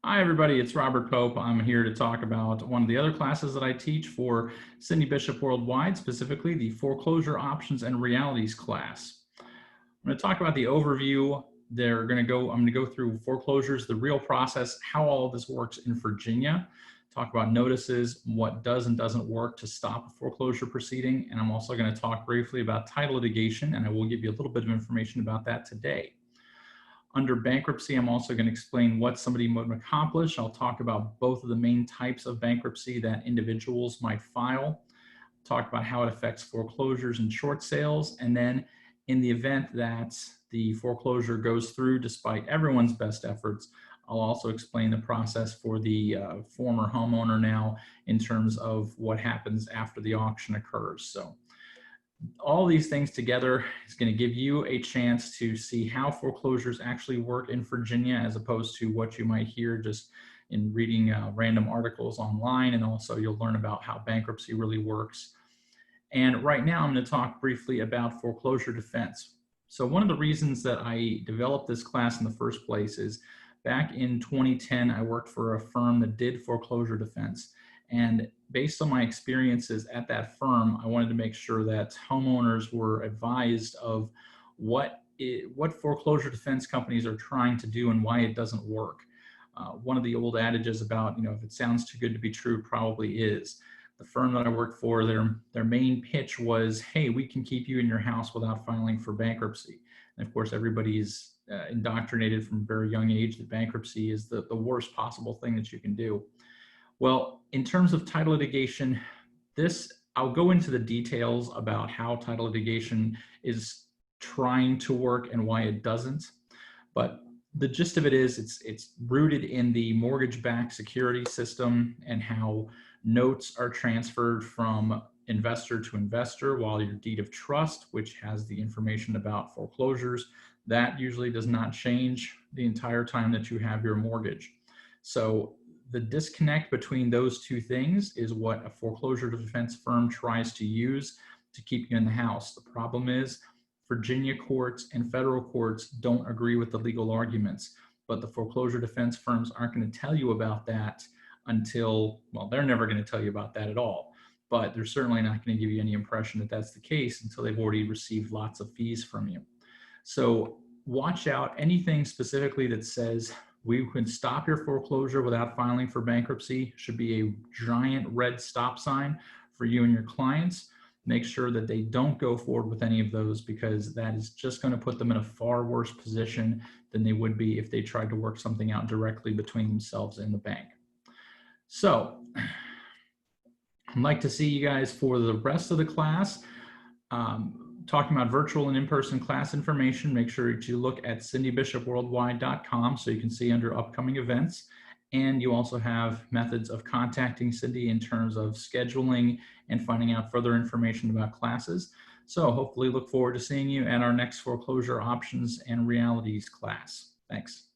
Hi, everybody. It's Robert Pope. I'm here to talk about one of the other classes that I teach for Cindy Bishop Worldwide, specifically the Foreclosure Options and Realities class. I'm going to talk about the overview. I'm going to go through foreclosures, the real process, how all of this works in Virginia, talk about notices, what does and doesn't work to stop a foreclosure proceeding, and I'm also going to talk briefly about title litigation, and I will give you a little bit of information about that today. Under bankruptcy, I'm also going to explain what somebody would accomplish. I'll talk about both of the main types of bankruptcy that individuals might file, talk about how it affects foreclosures and short sales, and then in the event that the foreclosure goes through despite everyone's best efforts, I'll also explain the process for the former homeowner now in terms of what happens after the auction occurs. So all these things together is going to give you a chance to see how foreclosures actually work in Virginia, as opposed to what you might hear just in reading random articles online. And also you'll learn about how bankruptcy really works. And right now I'm going to talk briefly about foreclosure defense. So one of the reasons that I developed this class in the first place is back in 2010, I worked for a firm that did foreclosure defense. And based on my experiences at that firm, I wanted to make sure that homeowners were advised of what foreclosure defense companies are trying to do and why it doesn't work. One of the old adages about, if it sounds too good to be true, it probably is. The firm that I worked for, their main pitch was, hey, we can keep you in your house without filing for bankruptcy. And of course, everybody's indoctrinated from a very young age that bankruptcy is the worst possible thing that you can do. Well, in terms of title litigation, I'll go into the details about how title litigation is trying to work and why it doesn't. But the gist of it is it's rooted in the mortgage-backed security system and how notes are transferred from investor to investor, while your deed of trust, which has the information about foreclosures, that usually does not change the entire time that you have your mortgage. So the disconnect between those two things is what a foreclosure defense firm tries to use to keep you in the house. The problem is Virginia courts and federal courts don't agree with the legal arguments, but the foreclosure defense firms aren't going to tell you about that until, well, they're never going to tell you about that at all. But they're certainly not going to give you any impression that that's the case until they've already received lots of fees from you. So watch out. Anything specifically that says we can stop your foreclosure without filing for bankruptcy should be a giant red stop sign for you and your clients. Make sure that they don't go forward with any of those, because that is just going to put them in a far worse position than they would be if they tried to work something out directly between themselves and the bank. So I'd like to see you guys for the rest of the class. Talking about virtual and in-person class information, make sure to look at cindybishopworldwide.com so you can see under upcoming events. And you also have methods of contacting Cindy in terms of scheduling and finding out further information about classes. So hopefully look forward to seeing you at our next Foreclosure Options and Realities class. Thanks.